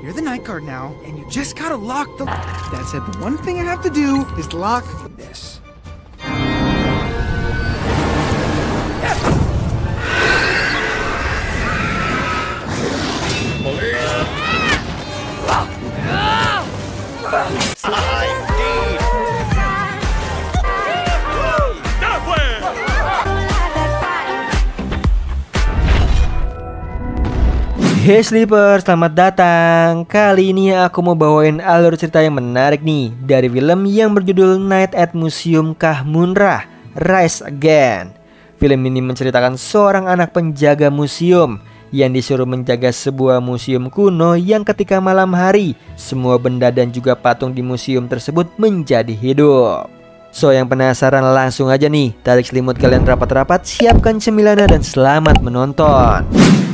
You're the night guard now, and you just gotta lock the... That said, the one thing I have to do is lock this. Hey Sleeper, selamat datang. Kali ini aku mau bawain alur cerita yang menarik nih dari film yang berjudul Night at Museum Kahmunrah, Rise Again. Film ini menceritakan seorang anak penjaga museum yang disuruh menjaga sebuah museum kuno yang ketika malam hari semua benda dan juga patung di museum tersebut menjadi hidup. So yang penasaran langsung aja nih, tarik selimut kalian rapat-rapat, siapkan cemilannya dan selamat menonton.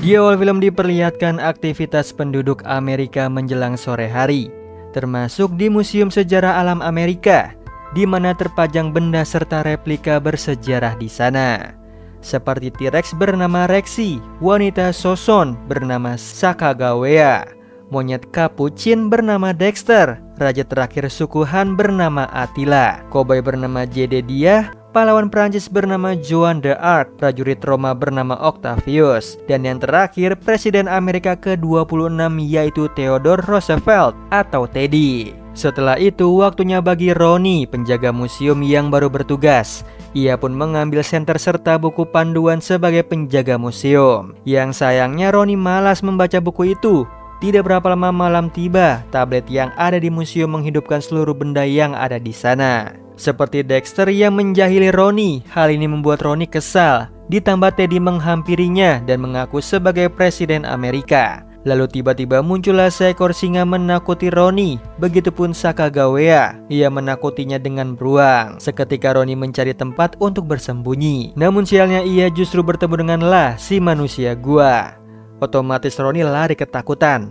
Di awal film diperlihatkan aktivitas penduduk Amerika menjelang sore hari, termasuk di Museum Sejarah Alam Amerika, di mana terpajang benda serta replika bersejarah di sana. Seperti T-Rex bernama Rexy, wanita Soson bernama Sacagawea, monyet Capuchin bernama Dexter, raja terakhir suku Han bernama Attila, koboi bernama Jedediah, pahlawan Prancis bernama Joan d'Arc, prajurit Roma bernama Octavius, dan yang terakhir Presiden Amerika ke-26 yaitu Theodore Roosevelt atau Teddy. Setelah itu waktunya bagi Ronnie, penjaga museum yang baru bertugas. Ia pun mengambil senter serta buku panduan sebagai penjaga museum. Yang sayangnya Ronnie malas membaca buku itu. Tidak berapa lama malam tiba, tablet yang ada di museum menghidupkan seluruh benda yang ada di sana. Seperti Dexter yang menjahili Ronnie, hal ini membuat Ronnie kesal. Ditambah Teddy menghampirinya dan mengaku sebagai Presiden Amerika. Lalu tiba-tiba muncullah seekor singa menakuti Ronnie. Begitupun Sacagawea, ia menakutinya dengan beruang. Seketika Ronnie mencari tempat untuk bersembunyi. Namun sialnya ia justru bertemu dengan La, si manusia gua. Otomatis Ronnie lari ketakutan.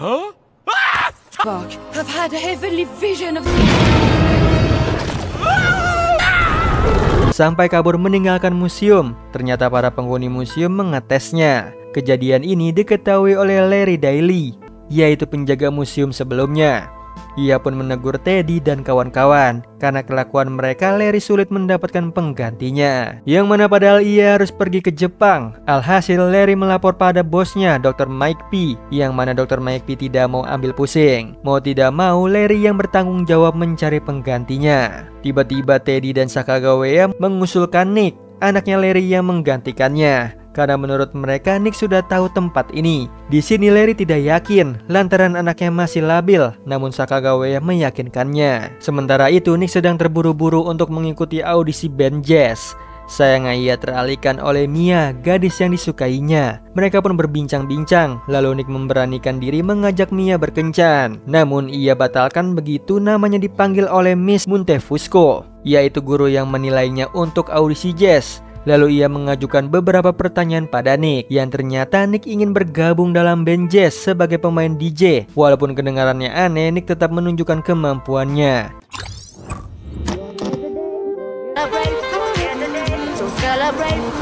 Huh? I've had a heavenly vision of... Sampai kabur meninggalkan museum. Ternyata para penghuni museum mengetesnya. Kejadian ini diketahui oleh Larry Daly, yaitu penjaga museum sebelumnya. Ia pun menegur Teddy dan kawan-kawan. Karena kelakuan mereka, Larry sulit mendapatkan penggantinya, yang mana padahal ia harus pergi ke Jepang. Alhasil Larry melapor pada bosnya, Dr. Mike P, yang mana Dr. Mike P tidak mau ambil pusing. Mau tidak mau, Larry yang bertanggung jawab mencari penggantinya. Tiba-tiba Teddy dan Sacagawea mengusulkan Nick, anaknya Larry, yang menggantikannya. Karena menurut mereka Nick sudah tahu tempat ini. Di sini Larry tidak yakin lantaran anaknya masih labil, namun Sacagawea meyakinkannya. Sementara itu Nick sedang terburu-buru untuk mengikuti audisi band jazz. Sayangnya ia teralihkan oleh Mia, gadis yang disukainya. Mereka pun berbincang-bincang, lalu Nick memberanikan diri mengajak Mia berkencan. Namun ia batalkan begitu namanya dipanggil oleh Miss Montefusco, yaitu guru yang menilainya untuk audisi jazz. Lalu ia mengajukan beberapa pertanyaan pada Nick, yang ternyata Nick ingin bergabung dalam band jazz sebagai pemain DJ. Walaupun kedengarannya aneh, Nick tetap menunjukkan kemampuannya.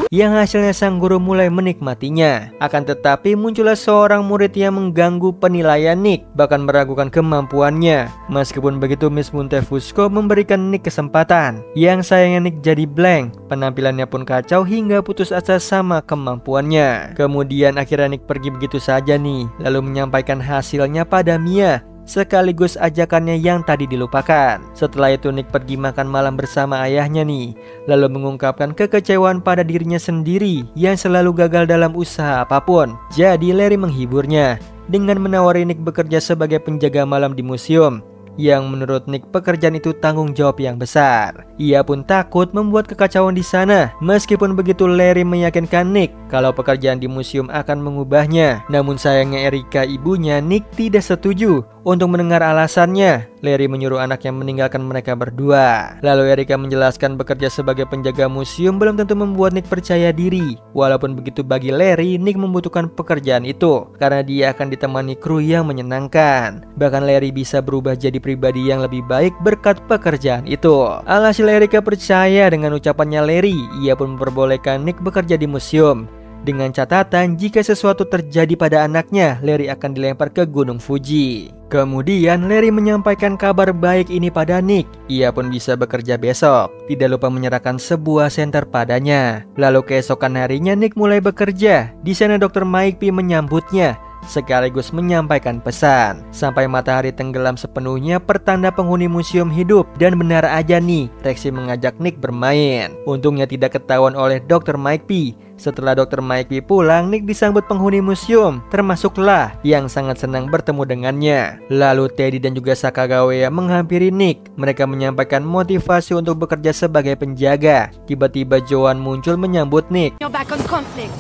Yang hasilnya sang guru mulai menikmatinya. Akan tetapi muncullah seorang murid yang mengganggu penilaian Nick, bahkan meragukan kemampuannya. Meskipun begitu Miss Montefusco memberikan Nick kesempatan. Yang sayangnya Nick jadi blank. Penampilannya pun kacau hingga putus asa sama kemampuannya. Kemudian akhirnya Nick pergi begitu saja nih, lalu menyampaikan hasilnya pada Mia, sekaligus ajakannya yang tadi dilupakan. Setelah itu Nick pergi makan malam bersama ayahnya nih, lalu mengungkapkan kekecewaan pada dirinya sendiri yang selalu gagal dalam usaha apapun. Jadi Larry menghiburnya dengan menawari Nick bekerja sebagai penjaga malam di museum, yang menurut Nick pekerjaan itu tanggung jawab yang besar. Ia pun takut membuat kekacauan di sana. Meskipun begitu Larry meyakinkan Nick kalau pekerjaan di museum akan mengubahnya. Namun sayangnya Erika, ibunya Nick, tidak setuju. Untuk mendengar alasannya, Larry menyuruh anaknya meninggalkan mereka berdua. Lalu Erika menjelaskan bekerja sebagai penjaga museum belum tentu membuat Nick percaya diri. Walaupun begitu bagi Larry, Nick membutuhkan pekerjaan itu karena dia akan ditemani kru yang menyenangkan. Bahkan Larry bisa berubah jadi pribadi yang lebih baik berkat pekerjaan itu. Alhasil Erika percaya dengan ucapannya Larry. Ia pun memperbolehkan Nick bekerja di museum. dengan catatan jika sesuatu terjadi pada anaknya, Larry akan dilempar ke Gunung Fuji. Kemudian Larry menyampaikan kabar baik ini pada Nick. Ia pun bisa bekerja besok. Tidak lupa menyerahkan sebuah senter padanya. Lalu keesokan harinya Nick mulai bekerja. Di sana Dr. Mike P menyambutnya sekaligus menyampaikan pesan. Sampai matahari tenggelam sepenuhnya pertanda penghuni museum hidup. Dan benar aja nih, Rexy mengajak Nick bermain. Untungnya tidak ketahuan oleh Dr. Mike P. Setelah Dr. Mike P pulang, Nick disambut penghuni museum, termasuklah yang sangat senang bertemu dengannya. Lalu Teddy dan juga Sakagawea menghampiri Nick. Mereka menyampaikan motivasi untuk bekerja sebagai penjaga. Tiba-tiba Joan muncul menyambut Nick. You're back on conflict.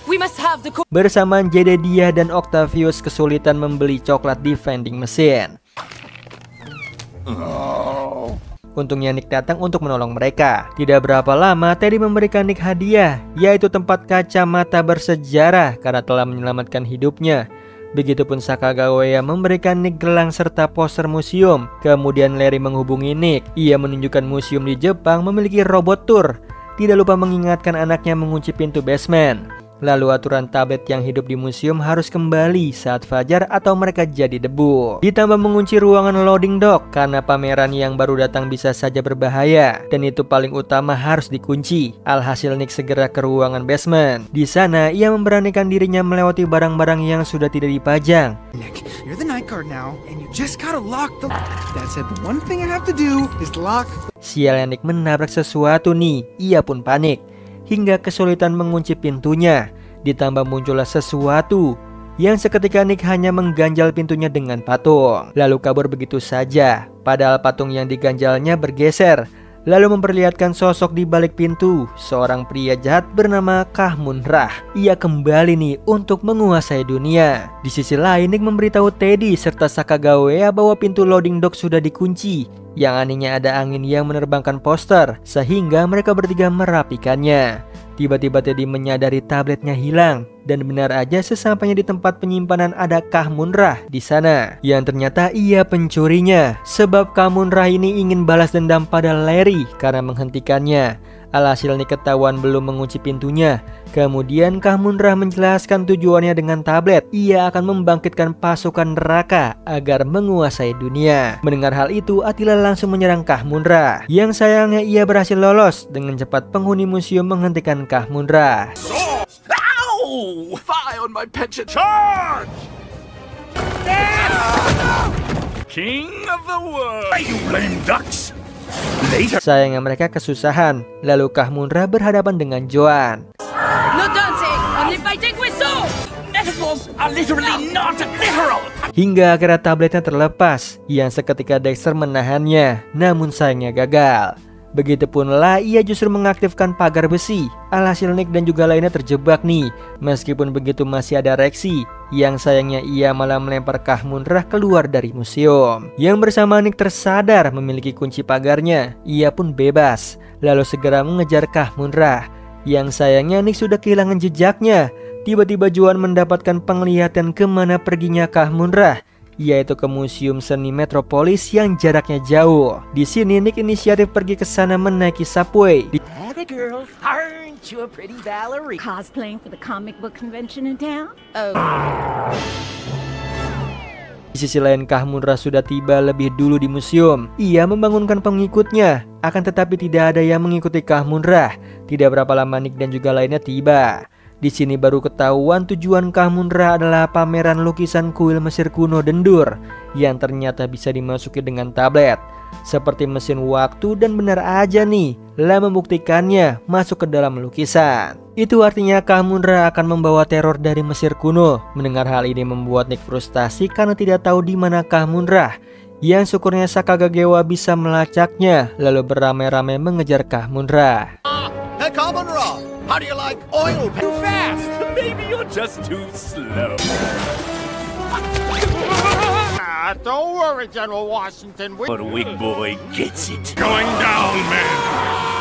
We must have the Bersamaan Jedediah dan Octavius kesulitan membeli coklat di vending machine. Untungnya Nick datang untuk menolong mereka. Tidak berapa lama Teddy memberikan Nick hadiah, yaitu tempat kacamata bersejarah karena telah menyelamatkan hidupnya. Begitupun Sakagawea memberikan Nick gelang serta poster museum. Kemudian Larry menghubungi Nick. Ia menunjukkan museum di Jepang memiliki robot tour. Tidak lupa mengingatkan anaknya mengunci pintu basement. Lalu aturan tablet yang hidup di museum harus kembali saat fajar atau mereka jadi debu. Ditambah mengunci ruangan loading dock karena pameran yang baru datang bisa saja berbahaya. Dan itu paling utama harus dikunci. Alhasil Nick segera ke ruangan basement. Di sana ia memberanikan dirinya melewati barang-barang yang sudah tidak dipajang. Nick, you're the night guard now, and you just gotta lock the... That said, the one thing I have to do is lock... Sialnya Nick menabrak sesuatu nih. Ia pun panik hingga kesulitan mengunci pintunya. Ditambah muncullah sesuatu yang seketika Nick hanya mengganjal pintunya dengan patung. Lalu kabur begitu saja. Padahal patung yang diganjalnya bergeser. Lalu memperlihatkan sosok di balik pintu, seorang pria jahat bernama Kahmunrah. Ia kembali nih untuk menguasai dunia. Di sisi lain Nick memberitahu Teddy serta Sakagawea bahwa pintu loading dock sudah dikunci. Yang anehnya ada angin yang menerbangkan poster, sehingga mereka bertiga merapikannya. Tiba-tiba Teddy menyadari tabletnya hilang. Dan benar aja sesampainya di tempat penyimpanan ada Kahmunrah di sana. Yang ternyata ia pencurinya. Sebab Kahmunrah ini ingin balas dendam pada Larry karena menghentikannya. Alhasil Nick ketahuan belum mengunci pintunya. Kemudian Kahmunrah menjelaskan tujuannya dengan tablet. Ia akan membangkitkan pasukan neraka agar menguasai dunia. Mendengar hal itu, Attila langsung menyerang Kahmunrah. Yang sayangnya ia berhasil lolos. Dengan cepat penghuni museum menghentikan Kahmunrah. Fie on my pension. Charge! King of the world. You lame ducks. Later. Sayangnya mereka kesusahan. Lalu Kahmunrah berhadapan dengan Joan. No dancing, only fighting with swords. Metaphors are literally not literal. Hingga akhirnya tabletnya terlepas. Yang seketika Dexter menahannya. Namun sayangnya gagal. Begitupunlah ia justru mengaktifkan pagar besi. Alhasil Nick dan juga lainnya terjebak nih. Meskipun begitu masih ada Rexy. Yang sayangnya ia malah melempar Kahmunrah keluar dari museum. Yang bersama Nick tersadar memiliki kunci pagarnya. Ia pun bebas. Lalu segera mengejar Kahmunrah. Yang sayangnya Nick sudah kehilangan jejaknya. Tiba-tiba Joan mendapatkan penglihatan kemana perginya Kahmunrah, yaitu ke Museum Seni Metropolis yang jaraknya jauh. Di sini Nick inisiatif pergi ke sana menaiki subway. Hey girl, aren't you a pretty ballerina? Cosplaying for the comic book convention in town? Oh. Di sisi lain Kahmunrah sudah tiba lebih dulu di museum. Ia membangunkan pengikutnya. Akan tetapi tidak ada yang mengikuti Kahmunrah. Tidak berapa lama Nick dan juga lainnya tiba. Di sini baru ketahuan tujuan Kahmunrah adalah pameran lukisan kuil Mesir kuno Dendur yang ternyata bisa dimasuki dengan tablet seperti mesin waktu, dan benar aja nih lah membuktikannya masuk ke dalam lukisan. Itu artinya Kahmunrah akan membawa teror dari Mesir kuno. Mendengar hal ini membuat Nick frustasi karena tidak tahu di mana Kahmunrah. Yang syukurnya Sakagawea bisa melacaknya lalu beramai-ramai mengejar Kahmunrah. Hey, Kahmunrah, how do you like oil? Too fast. Maybe you're just too slow. Don't worry, General Washington. But Wig Boy gets it. Going down, man.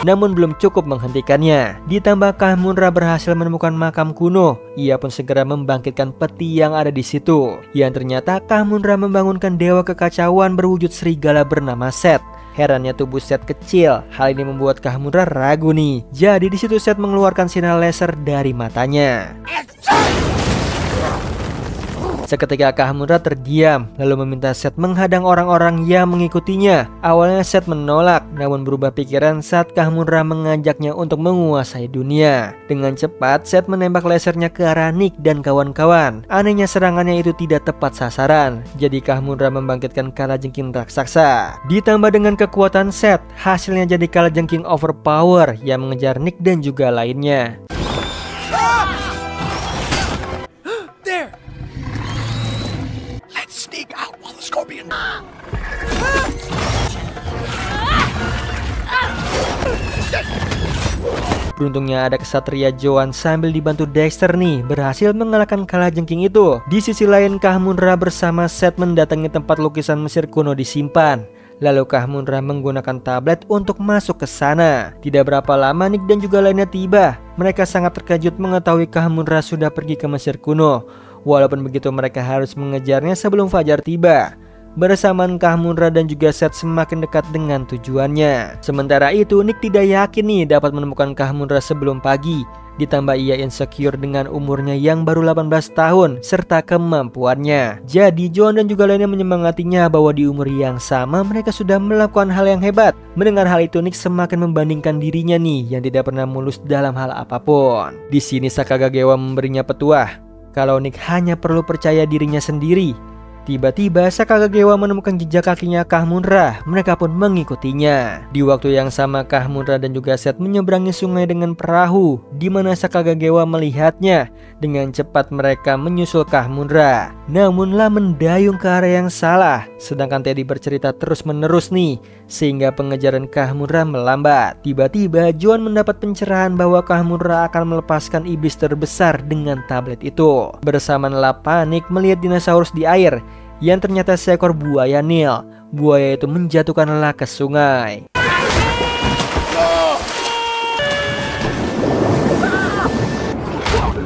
Namun belum cukup menghentikannya. Ditambah Kahmunrah berhasil menemukan makam kuno. Ia pun segera membangkitkan peti yang ada di situ. Yang ternyata Kahmunrah membangunkan dewa kekacauan berwujud serigala bernama Set. Herannya tubuh Seth kecil. Hal ini membuat Kahmunrah ragu nih. Jadi di situ Seth mengeluarkan sinar laser dari matanya. Seketika Kahmunrah terdiam, lalu meminta Seth menghadang orang-orang yang mengikutinya. Awalnya Seth menolak, namun berubah pikiran saat Kahmunrah mengajaknya untuk menguasai dunia. Dengan cepat, Seth menembak lasernya ke arah Nick dan kawan-kawan. Anehnya serangannya itu tidak tepat sasaran, jadi Kahmunrah membangkitkan kalajengking raksasa. Ditambah dengan kekuatan Seth, hasilnya jadi kalajengking overpower yang mengejar Nick dan juga lainnya. Sneak out while the Scorpion. Beruntungnya ada kesatria Joan sambil dibantu Dexter nih berhasil mengalahkan kalajengking itu. Di sisi lain Kahmunrah bersama Seth mendatangi tempat lukisan Mesir kuno disimpan. Lalu Kahmunrah menggunakan tablet untuk masuk ke sana. Tidak berapa lama Nick dan juga lainnya tiba. Mereka sangat terkejut mengetahui Kahmunrah sudah pergi ke Mesir kuno. Walaupun begitu mereka harus mengejarnya sebelum fajar tiba. Bersamaan Kahmunrah dan juga Seth semakin dekat dengan tujuannya. Sementara itu Nick tidak yakin nih dapat menemukan Kahmunrah sebelum pagi. Ditambah ia insecure dengan umurnya yang baru 18 tahun serta kemampuannya. Jadi Joan dan juga lainnya menyemangatinya bahwa di umur yang sama mereka sudah melakukan hal yang hebat. Mendengar hal itu Nick semakin membandingkan dirinya nih yang tidak pernah mulus dalam hal apapun. Di sini Sakagagewa memberinya petuah kalau Nick hanya perlu percaya dirinya sendiri. Tiba-tiba Sakagagewa menemukan jejak kakinya Kahmunrah. Mereka pun mengikutinya. Di waktu yang sama Kahmunrah dan juga Seth menyeberangi sungai dengan perahu, di mana Sakagagewa melihatnya. Dengan cepat mereka menyusul Kahmunrah. Namunlah mendayung ke arah yang salah. Sedangkan Teddy bercerita terus-menerus nih, sehingga pengejaran Kahmunrah melambat. Tiba-tiba Joan mendapat pencerahan bahwa Kahmunrah akan melepaskan iblis terbesar dengan tablet itu. Bersamaan panik melihat dinosaurus di air, yang ternyata seekor buaya Nil. Buaya itu menjatuhkan Lah ke sungai.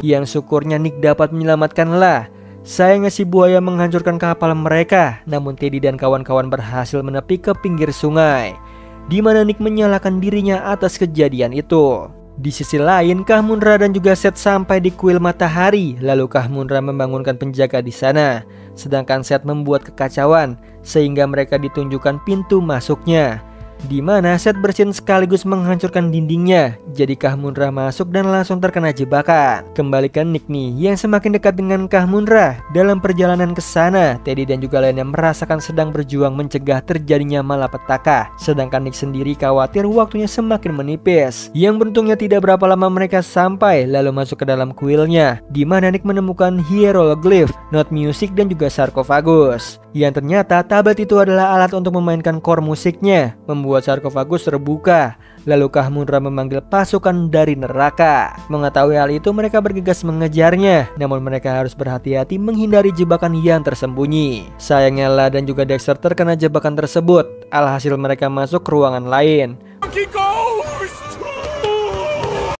Yang syukurnya Nick dapat menyelamatkan Lah. Sayangnya si buaya menghancurkan kapal mereka, namun Teddy dan kawan-kawan berhasil menepi ke pinggir sungai, di mana Nick menyalahkan dirinya atas kejadian itu. Di sisi lain, Kahmunrah dan juga Seth sampai di kuil matahari. Lalu Kahmunrah membangunkan penjaga di sana, sedangkan Seth membuat kekacauan sehingga mereka ditunjukkan pintu masuknya, di mana Seth bersin sekaligus menghancurkan dindingnya. Jadi Kahmunrah masuk dan langsung terkena jebakan. Kembalikan Nick nih yang semakin dekat dengan Kahmunrah. Dalam perjalanan ke sana, Teddy dan juga lainnya merasakan sedang berjuang mencegah terjadinya malapetaka. Sedangkan Nick sendiri khawatir waktunya semakin menipis. Yang beruntungnya tidak berapa lama mereka sampai lalu masuk ke dalam kuilnya, di mana Nick menemukan hieroglyph, note music dan juga sarkofagus. Yang ternyata tablet itu adalah alat untuk memainkan core musiknya, membuat sarkofagus terbuka. Lalu Kahmunrah memanggil pasukan dari neraka. Mengetahui hal itu mereka bergegas mengejarnya, namun mereka harus berhati-hati menghindari jebakan yang tersembunyi. Sayangnya Lah dan juga Dexter terkena jebakan tersebut. Alhasil mereka masuk ke ruangan lain.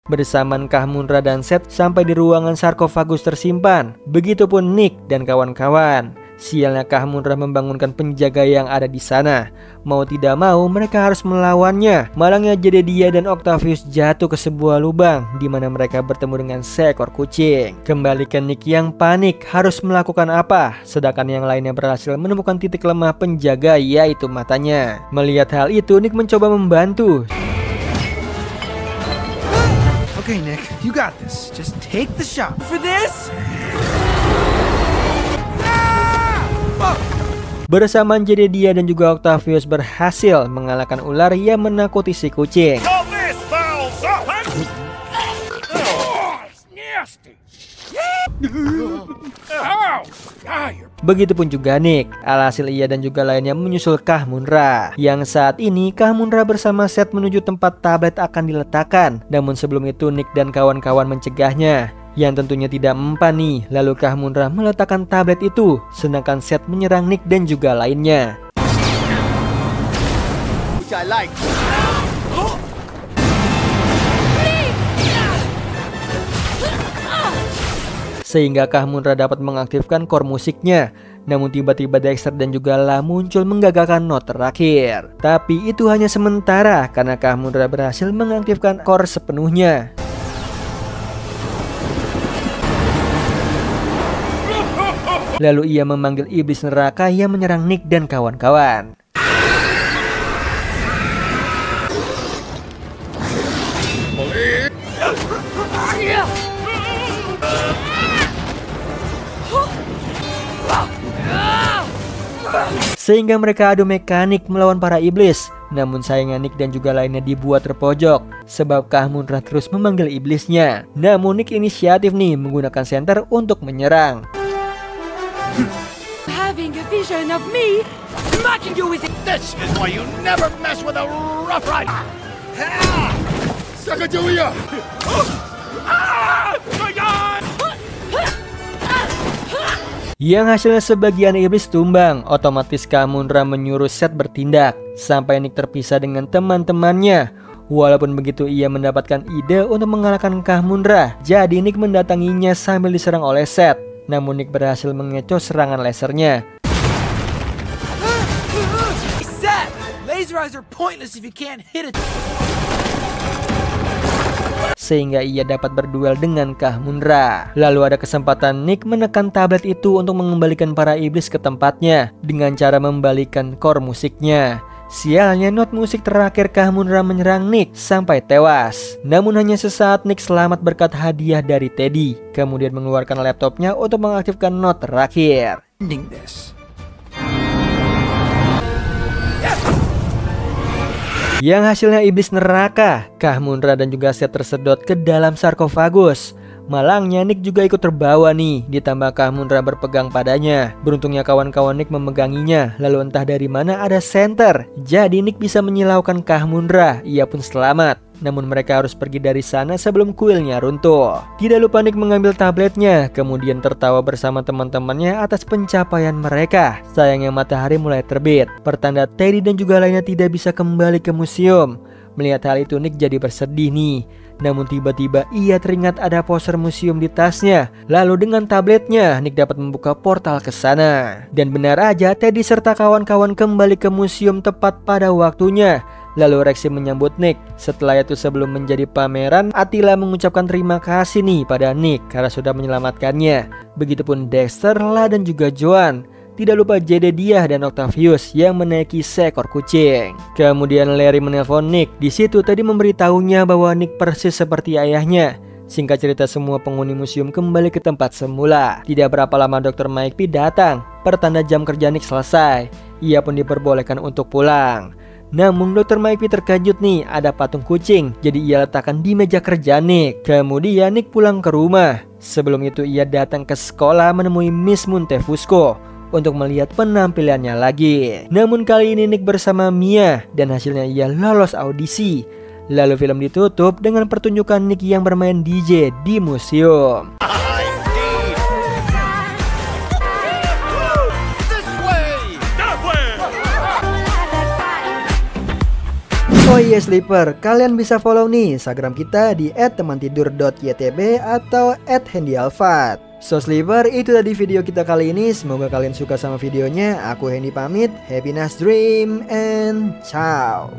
Bersamaan Kahmunrah dan Seth sampai di ruangan sarkofagus tersimpan. Begitupun Nick dan kawan-kawan. Sialnya Kahmunrah membangunkan penjaga yang ada di sana. Mau tidak mau mereka harus melawannya. Malangnya Jedediah dan Octavius jatuh ke sebuah lubang, di mana mereka bertemu dengan seekor kucing. Kembalikan Nick yang panik harus melakukan apa, sedangkan yang lainnya berhasil menemukan titik lemah penjaga, yaitu matanya. Melihat hal itu Nick mencoba membantu. Okay, Nick, you got this. Just take the shot. For this? Bersamaan Jedediah dan juga Octavius berhasil mengalahkan ular yang menakuti si kucing. Begitupun juga Nick. Alhasil ia dan juga lainnya menyusul Kahmunrah. Yang saat ini Kahmunrah bersama Seth menuju tempat tablet akan diletakkan. Namun sebelum itu Nick dan kawan-kawan mencegahnya, yang tentunya tidak mempan nih. Lalu Kahmunrah meletakkan tablet itu, sedangkan Seth menyerang Nick dan juga lainnya. Sehingga Kahmunrah dapat mengaktifkan core musiknya. Namun tiba-tiba Dexter dan juga La muncul menggagalkan not terakhir. Tapi itu hanya sementara karena Kahmunrah berhasil mengaktifkan core sepenuhnya. Lalu ia memanggil iblis neraka yang menyerang Nick dan kawan-kawan. Sehingga mereka adu mekanik melawan para iblis. Namun sayangnya Nick dan juga lainnya dibuat terpojok sebab Kahmunrah terus memanggil iblisnya. Namun Nick inisiatif nih menggunakan senter untuk menyerang. Having a vision of me smacking you with it. This is why you never mess with a rough rider. Sacagawea! Yang hasilnya sebagian iblis tumbang. Otomatis Kahmunrah menyuruh Seth bertindak sampai Nick terpisah dengan teman-temannya. Walaupun begitu ia mendapatkan ide untuk mengalahkan Kahmunrah. Jadi Nick mendatanginya sambil diserang oleh Seth. Namun Nick berhasil mengecoh serangan lasernya. Sehingga ia dapat berduel dengan Kahmunrah. Lalu ada kesempatan Nick menekan tablet itu untuk mengembalikan para iblis ke tempatnya dengan cara membalikan core musiknya. Sialnya not musik terakhir Kahmunrah menyerang Nick sampai tewas. Namun hanya sesaat Nick selamat berkat hadiah dari Teddy. Kemudian mengeluarkan laptopnya untuk mengaktifkan not terakhir. Yang hasilnya iblis neraka, Kahmunrah dan juga Seth tersedot ke dalam sarkofagus. Malangnya Nick juga ikut terbawa nih, ditambah Kahmunrah berpegang padanya. Beruntungnya kawan-kawan Nick memeganginya, lalu entah dari mana ada senter. Jadi Nick bisa menyilaukan Kahmunrah, ia pun selamat. Namun mereka harus pergi dari sana sebelum kuilnya runtuh. Tidak lupa Nick mengambil tabletnya, kemudian tertawa bersama teman-temannya atas pencapaian mereka. Sayangnya matahari mulai terbit, pertanda Teddy dan juga lainnya tidak bisa kembali ke museum. Melihat hal itu Nick jadi bersedih nih. Namun tiba-tiba ia teringat ada poster museum di tasnya. Lalu dengan tabletnya Nick dapat membuka portal ke sana. Dan benar aja Teddy serta kawan-kawan kembali ke museum tepat pada waktunya. Lalu Rexy menyambut Nick. Setelah itu sebelum menjadi pameran, Attila mengucapkan terima kasih nih pada Nick karena sudah menyelamatkannya. Begitupun Dexter, La dan juga Joan. Tidak lupa Jedediah dan Octavius yang menaiki seekor kucing. Kemudian Larry menelpon Nick. Di situ tadi memberitahunya bahwa Nick persis seperti ayahnya. Singkat cerita semua penghuni museum kembali ke tempat semula. Tidak berapa lama Dr. Mike datang. Pertanda jam kerja Nick selesai. Ia pun diperbolehkan untuk pulang. Namun Dr. Mike terkejut nih, ada patung kucing. Jadi ia letakkan di meja kerja Nick. Kemudian Nick pulang ke rumah. Sebelum itu ia datang ke sekolah menemui Miss Montefusco untuk melihat penampilannya lagi. Namun kali ini Nick bersama Mia dan hasilnya ia lolos audisi. Lalu film ditutup dengan pertunjukan Nick yang bermain DJ di museum. Oh iya Sleeper, kalian bisa follow nih Instagram kita di @temantidur.ytb atau @handyalfat. So Sleeper, itu tadi video kita kali ini. Semoga kalian suka sama videonya. Aku Hendy pamit. Happy nice dream and ciao.